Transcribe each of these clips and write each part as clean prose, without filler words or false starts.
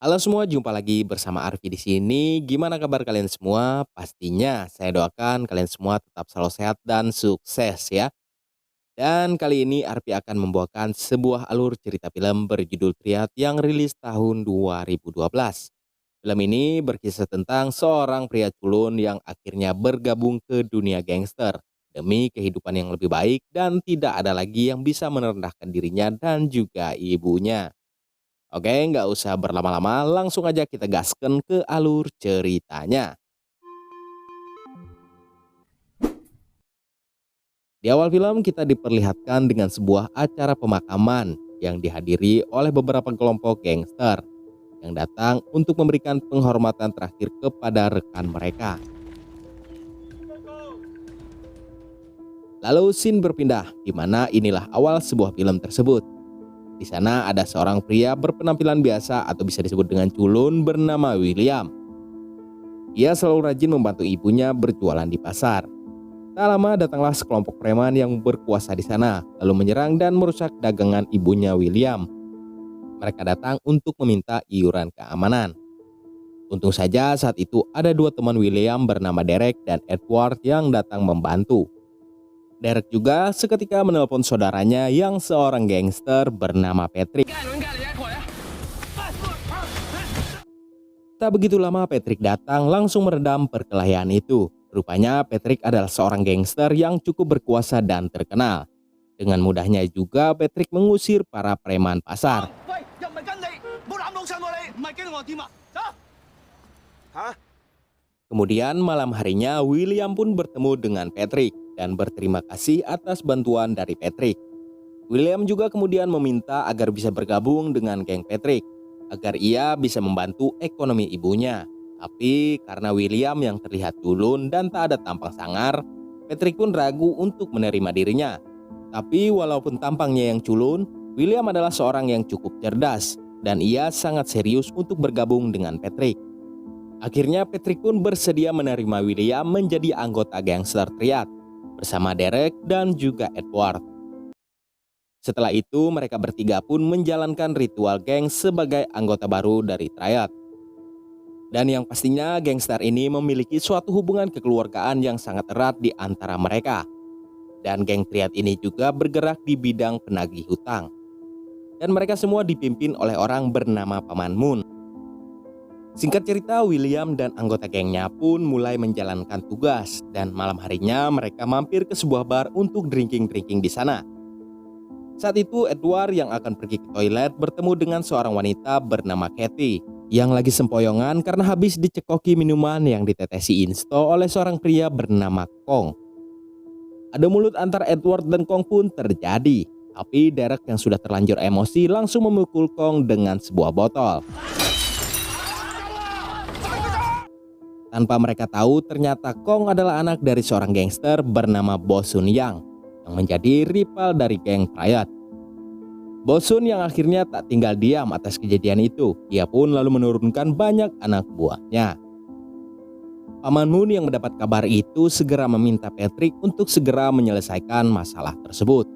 Halo semua, jumpa lagi bersama Arfi di sini. Gimana kabar kalian semua? Pastinya saya doakan kalian semua tetap selalu sehat dan sukses ya. Dan kali ini Arfi akan membawakan sebuah alur cerita film berjudul Triad yang rilis tahun 2012. Film ini berkisah tentang seorang pria culun yang akhirnya bergabung ke dunia gangster demi kehidupan yang lebih baik dan tidak ada lagi yang bisa merendahkan dirinya dan juga ibunya. Oke, nggak usah berlama-lama, langsung aja kita gasken ke alur ceritanya. Di awal film kita diperlihatkan dengan sebuah acara pemakaman yang dihadiri oleh beberapa kelompok gangster yang datang untuk memberikan penghormatan terakhir kepada rekan mereka. Lalu scene berpindah, di mana inilah awal sebuah film tersebut. Di sana ada seorang pria berpenampilan biasa atau bisa disebut dengan culun bernama William. Ia selalu rajin membantu ibunya berjualan di pasar. Tak lama datanglah sekelompok preman yang berkuasa di sana, lalu menyerang dan merusak dagangan ibunya William. Mereka datang untuk meminta iuran keamanan. Untung saja saat itu ada dua teman William bernama Derek dan Edward yang datang membantu. Derek juga seketika menelpon saudaranya yang seorang gangster bernama Patrick. Tak begitu lama Patrick datang langsung meredam perkelahian itu. Rupanya Patrick adalah seorang gangster yang cukup berkuasa dan terkenal. Dengan mudahnya juga Patrick mengusir para preman pasar. Kemudian malam harinya William pun bertemu dengan Patrick dan berterima kasih atas bantuan dari Patrick. William juga kemudian meminta agar bisa bergabung dengan geng Patrick agar ia bisa membantu ekonomi ibunya. Tapi karena William yang terlihat culun dan tak ada tampang sangar, Patrick pun ragu untuk menerima dirinya. Tapi walaupun tampangnya yang culun, William adalah seorang yang cukup cerdas dan ia sangat serius untuk bergabung dengan Patrick. Akhirnya Patrick pun bersedia menerima William menjadi anggota gangster Triad bersama Derek dan juga Edward. Setelah itu mereka bertiga pun menjalankan ritual geng sebagai anggota baru dari Triad. Dan yang pastinya gangster ini memiliki suatu hubungan kekeluargaan yang sangat erat di antara mereka. Dan geng Triad ini juga bergerak di bidang penagih hutang. Dan mereka semua dipimpin oleh orang bernama Paman Moon. Singkat cerita, William dan anggota gengnya pun mulai menjalankan tugas. Dan malam harinya mereka mampir ke sebuah bar untuk drinking-drinking di sana. Saat itu Edward yang akan pergi ke toilet bertemu dengan seorang wanita bernama Kathy yang lagi sempoyongan karena habis dicekoki minuman yang ditetesi insto oleh seorang pria bernama Kong. Adu mulut antara Edward dan Kong pun terjadi, tapi Derek yang sudah terlanjur emosi langsung memukul Kong dengan sebuah botol. Tanpa mereka tahu, ternyata Kong adalah anak dari seorang gangster bernama Bosun Yang yang menjadi rival dari geng Triad. Bosun yang akhirnya tak tinggal diam atas kejadian itu. Ia pun lalu menurunkan banyak anak buahnya. Paman Moon yang mendapat kabar itu segera meminta Patrick untuk segera menyelesaikan masalah tersebut.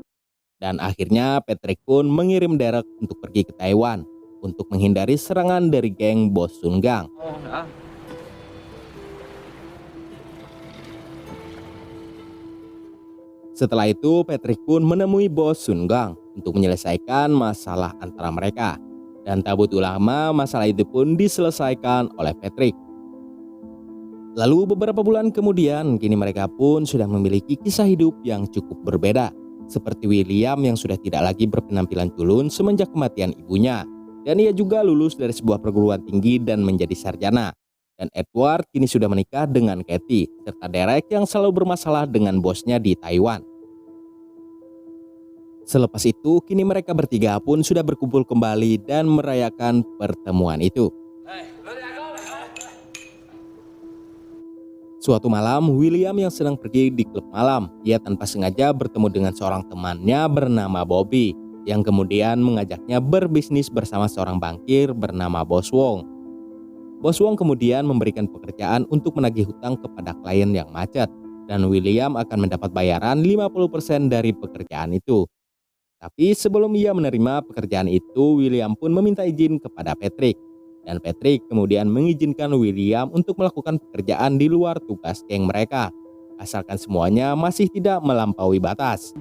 Dan akhirnya Patrick pun mengirim Derek untuk pergi ke Taiwan untuk menghindari serangan dari geng Bosun Gang. Setelah itu, Patrick pun menemui bos Sun Gang untuk menyelesaikan masalah antara mereka. Dan tak butuh lama, masalah itu pun diselesaikan oleh Patrick. Lalu beberapa bulan kemudian, kini mereka pun sudah memiliki kisah hidup yang cukup berbeda. Seperti William yang sudah tidak lagi berpenampilan culun semenjak kematian ibunya. Dan ia juga lulus dari sebuah perguruan tinggi dan menjadi sarjana. Dan Edward kini sudah menikah dengan Kathy, serta Derek yang selalu bermasalah dengan bosnya di Taiwan. Selepas itu, kini mereka bertiga pun sudah berkumpul kembali dan merayakan pertemuan itu. Suatu malam, William yang sedang pergi di klub malam, ia tanpa sengaja bertemu dengan seorang temannya bernama Bobby, yang kemudian mengajaknya berbisnis bersama seorang bankir bernama Bos Wong. Bos Wong kemudian memberikan pekerjaan untuk menagih hutang kepada klien yang macet, dan William akan mendapat bayaran 50% dari pekerjaan itu. Tapi sebelum ia menerima pekerjaan itu, William pun meminta izin kepada Patrick. dan Patrick kemudian mengizinkan William untuk melakukan pekerjaan di luar tugas geng mereka, asalkan semuanya masih tidak melampaui batas.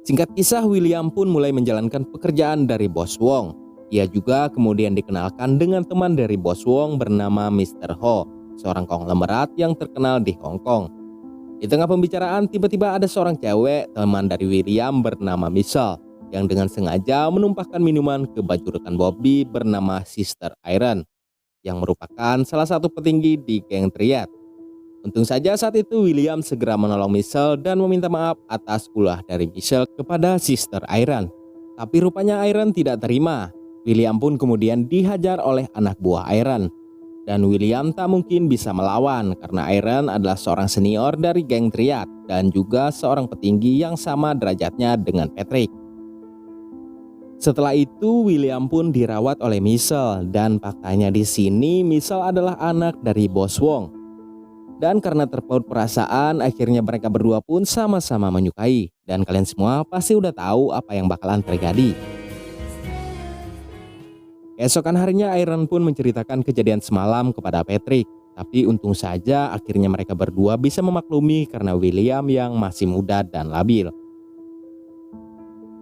Singkat kisah, William pun mulai menjalankan pekerjaan dari Bos Wong. Ia juga kemudian dikenalkan dengan teman dari Bos Wong bernama Mr. Ho, seorang konglomerat yang terkenal di Hong Kong. Di tengah pembicaraan, tiba-tiba ada seorang cewek teman dari William bernama Michelle yang dengan sengaja menumpahkan minuman ke baju rekan Bobby bernama Sister Iron, yang merupakan salah satu petinggi di geng Triad. Untung saja saat itu William segera menolong Michelle dan meminta maaf atas ulah dari Michelle kepada Sister Iron. Tapi rupanya Iron tidak terima. William pun kemudian dihajar oleh anak buah Iron. Dan William tak mungkin bisa melawan karena Iron adalah seorang senior dari geng Triad dan juga seorang petinggi yang sama derajatnya dengan Patrick. Setelah itu William pun dirawat oleh Michelle dan faktanya di sini Michelle adalah anak dari Bos Wong. Dan karena terpaut perasaan, akhirnya mereka berdua pun sama-sama menyukai. Dan kalian semua pasti udah tahu apa yang bakalan terjadi. Keesokan harinya Iron pun menceritakan kejadian semalam kepada Patrick. Tapi untung saja akhirnya mereka berdua bisa memaklumi karena William yang masih muda dan labil.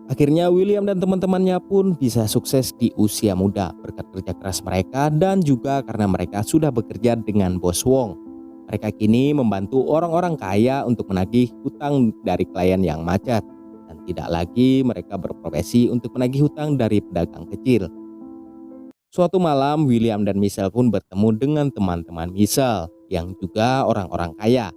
Akhirnya William dan teman-temannya pun bisa sukses di usia muda berkat kerja keras mereka dan juga karena mereka sudah bekerja dengan Bos Wong. Mereka kini membantu orang-orang kaya untuk menagih hutang dari klien yang macet. Dan tidak lagi mereka berprofesi untuk menagih hutang dari pedagang kecil. Suatu malam William dan Michelle pun bertemu dengan teman-teman Michelle yang juga orang-orang kaya.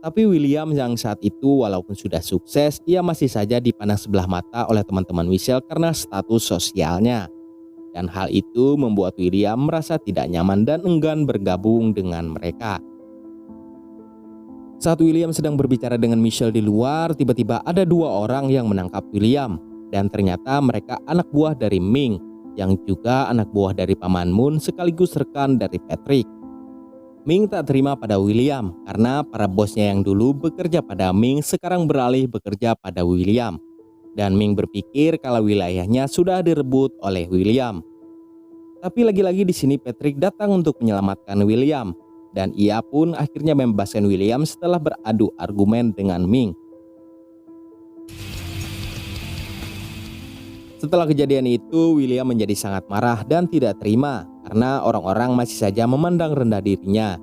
Tapi William yang saat itu walaupun sudah sukses, ia masih saja dipandang sebelah mata oleh teman-teman Michelle karena status sosialnya. Dan hal itu membuat William merasa tidak nyaman dan enggan bergabung dengan mereka. Saat William sedang berbicara dengan Michelle di luar, tiba-tiba ada dua orang yang menangkap William. Dan ternyata mereka anak buah dari Ming, yang juga anak buah dari Paman Moon sekaligus rekan dari Patrick. Ming tak terima pada William, karena para bosnya yang dulu bekerja pada Ming sekarang beralih bekerja pada William. Dan Ming berpikir kalau wilayahnya sudah direbut oleh William. Tapi lagi-lagi di sini Patrick datang untuk menyelamatkan William. Dan ia pun akhirnya membebaskan William setelah beradu argumen dengan Ming. Setelah kejadian itu, William menjadi sangat marah dan tidak terima karena orang-orang masih saja memandang rendah dirinya.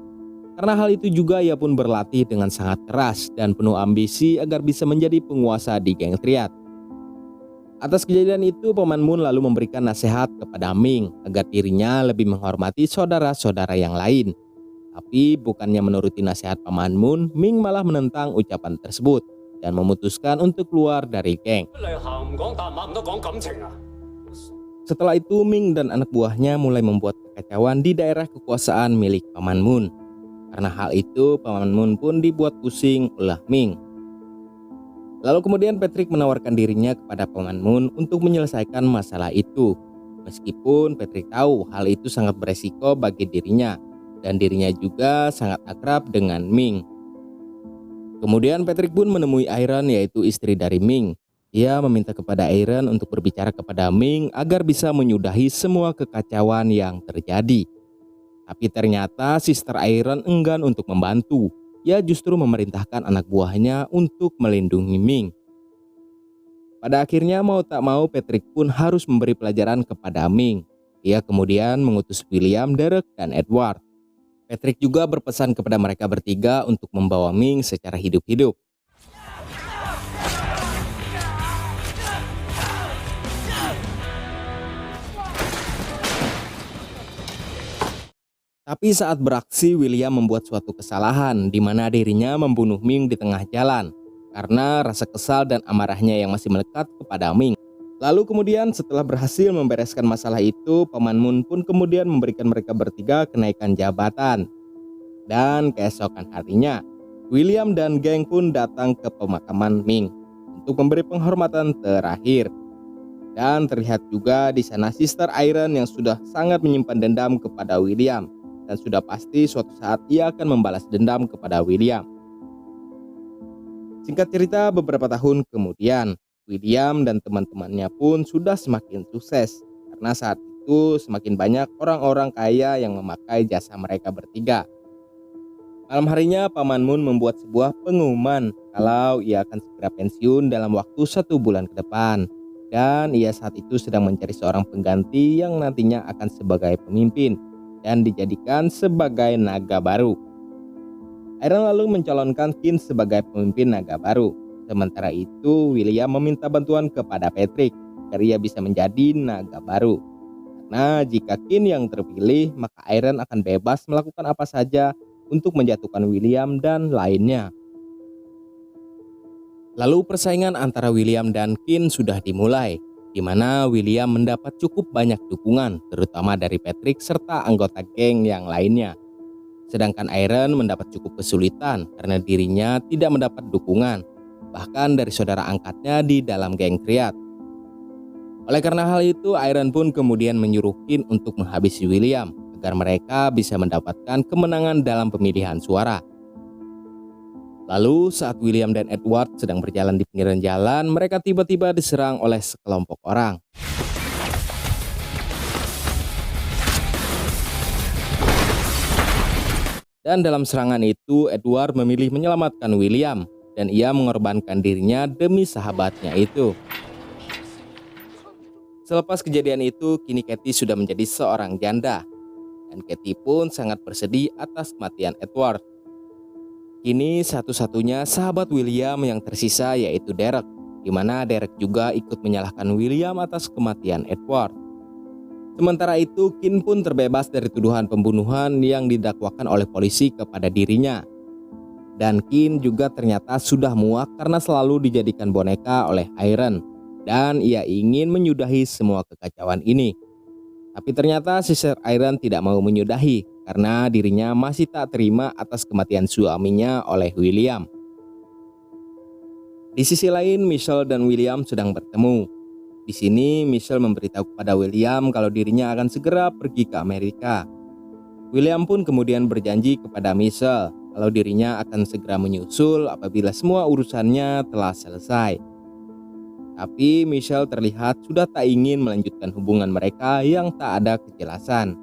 Karena hal itu juga ia pun berlatih dengan sangat keras dan penuh ambisi agar bisa menjadi penguasa di geng Triad. Atas kejadian itu, Paman Moon lalu memberikan nasihat kepada Ming agar dirinya lebih menghormati saudara-saudara yang lain. Tapi bukannya menuruti nasihat Paman Moon, Ming malah menentang ucapan tersebut dan memutuskan untuk keluar dari geng. Setelah itu Ming dan anak buahnya mulai membuat kekacauan di daerah kekuasaan milik Paman Moon. Karena hal itu Paman Moon pun dibuat pusing oleh Ming. Lalu kemudian Patrick menawarkan dirinya kepada Paman Moon untuk menyelesaikan masalah itu. Meskipun Patrick tahu hal itu sangat beresiko bagi dirinya. Dan dirinya juga sangat akrab dengan Ming. Kemudian Patrick pun menemui Iron, yaitu istri dari Ming. Ia meminta kepada Iron untuk berbicara kepada Ming agar bisa menyudahi semua kekacauan yang terjadi. Tapi ternyata Sister Iron enggan untuk membantu. Ia justru memerintahkan anak buahnya untuk melindungi Ming. Pada akhirnya mau tak mau Patrick pun harus memberi pelajaran kepada Ming. Ia kemudian mengutus William, Derek, dan Edward. Patrick juga berpesan kepada mereka bertiga untuk membawa Ming secara hidup-hidup. Tapi saat beraksi, William membuat suatu kesalahan di mana dirinya membunuh Ming di tengah jalan karena rasa kesal dan amarahnya yang masih melekat kepada Ming. Lalu kemudian setelah berhasil membereskan masalah itu, Paman Moon pun kemudian memberikan mereka bertiga kenaikan jabatan. Dan keesokan harinya, William dan geng pun datang ke pemakaman Ming untuk memberi penghormatan terakhir. Dan terlihat juga di sana Sister Iron yang sudah sangat menyimpan dendam kepada William. Dan sudah pasti suatu saat ia akan membalas dendam kepada William. Singkat cerita, beberapa tahun kemudian, William dan teman-temannya pun sudah semakin sukses. karena saat itu semakin banyak orang-orang kaya yang memakai jasa mereka bertiga. Malam harinya Paman Mun membuat sebuah pengumuman kalau ia akan segera pensiun dalam waktu 1 bulan ke depan. Dan ia saat itu sedang mencari seorang pengganti yang nantinya akan sebagai pemimpin dan dijadikan sebagai naga baru. Iron lalu mencalonkan Qin sebagai pemimpin naga baru. Sementara itu William meminta bantuan kepada Patrick agar ia bisa menjadi naga baru. Karena jika Qin yang terpilih, maka Iron akan bebas melakukan apa saja untuk menjatuhkan William dan lainnya. Lalu persaingan antara William dan Qin sudah dimulai, di mana William mendapat cukup banyak dukungan, terutama dari Patrick serta anggota geng yang lainnya. Sedangkan Iron mendapat cukup kesulitan karena dirinya tidak mendapat dukungan, bahkan dari saudara angkatnya di dalam geng Kriat. Oleh karena hal itu, Iron pun kemudian menyuruh Qin untuk menghabisi William, agar mereka bisa mendapatkan kemenangan dalam pemilihan suara. Lalu saat William dan Edward sedang berjalan di pinggiran jalan, mereka tiba-tiba diserang oleh sekelompok orang. Dan dalam serangan itu, Edward memilih menyelamatkan William, dan ia mengorbankan dirinya demi sahabatnya itu. Selepas kejadian itu, kini Katie sudah menjadi seorang janda, dan Katie pun sangat bersedih atas kematian Edward. Kini satu-satunya sahabat William yang tersisa yaitu Derek, di mana Derek juga ikut menyalahkan William atas kematian Edward. Sementara itu, Qin pun terbebas dari tuduhan pembunuhan yang didakwakan oleh polisi kepada dirinya. Dan Qin juga ternyata sudah muak karena selalu dijadikan boneka oleh Iron, dan ia ingin menyudahi semua kekacauan ini. Tapi ternyata Sister Iron tidak mau menyudahi karena dirinya masih tak terima atas kematian suaminya oleh William. Di sisi lain, Michelle dan William sedang bertemu. Di sini Michelle memberitahu kepada William kalau dirinya akan segera pergi ke Amerika. William pun kemudian berjanji kepada Michelle kalau dirinya akan segera menyusul apabila semua urusannya telah selesai. Tapi Michelle terlihat sudah tak ingin melanjutkan hubungan mereka yang tak ada kejelasan.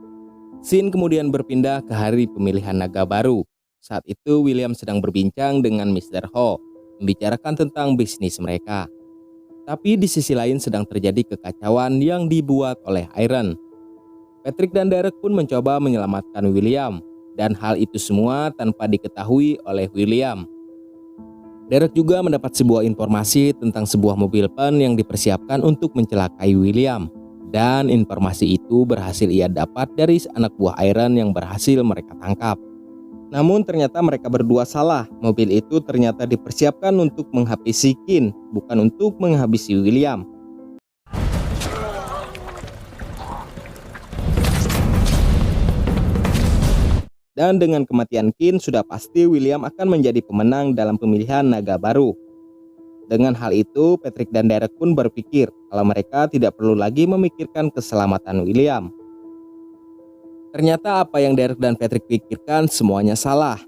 Scene kemudian berpindah ke hari pemilihan naga baru. Saat itu William sedang berbincang dengan Mr. Ho, membicarakan tentang bisnis mereka. Tapi di sisi lain sedang terjadi kekacauan yang dibuat oleh Iron. Patrick dan Derek pun mencoba menyelamatkan William, dan hal itu semua tanpa diketahui oleh William. Derek juga mendapat sebuah informasi tentang sebuah mobil pen yang dipersiapkan untuk mencelakai William. Dan informasi itu berhasil ia dapat dari anak buah Iron yang berhasil mereka tangkap. Namun ternyata mereka berdua salah. Mobil itu ternyata dipersiapkan untuk menghabisi Qin, bukan untuk menghabisi William. Dan dengan kematian Qin, sudah pasti William akan menjadi pemenang dalam pemilihan naga baru. Dengan hal itu, Patrick dan Derek pun berpikir kalau mereka tidak perlu lagi memikirkan keselamatan William. Ternyata apa yang Derek dan Patrick pikirkan semuanya salah.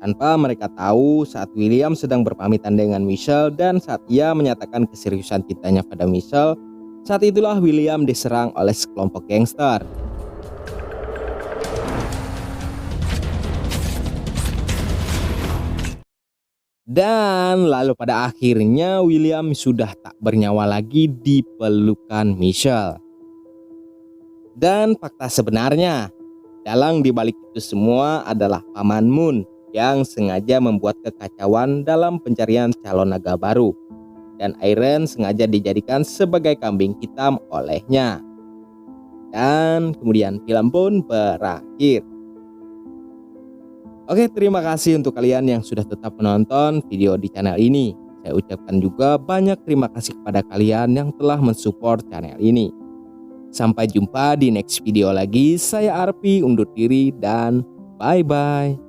Tanpa mereka tahu, saat William sedang berpamitan dengan Michelle dan saat ia menyatakan keseriusan cintanya pada Michelle, saat itulah William diserang oleh sekelompok gangster. Dan lalu pada akhirnya William sudah tak bernyawa lagi di pelukan Michelle. Dan fakta sebenarnya, dalang dibalik itu semua adalah Paman Mun yang sengaja membuat kekacauan dalam pencarian calon naga baru. Dan Iron sengaja dijadikan sebagai kambing hitam olehnya. Dan kemudian film pun berakhir. Oke, terima kasih untuk kalian yang sudah tetap menonton video di channel ini. Saya ucapkan juga banyak terima kasih kepada kalian yang telah mensupport channel ini. Sampai jumpa di next video lagi. Saya Arpi undur diri dan bye-bye.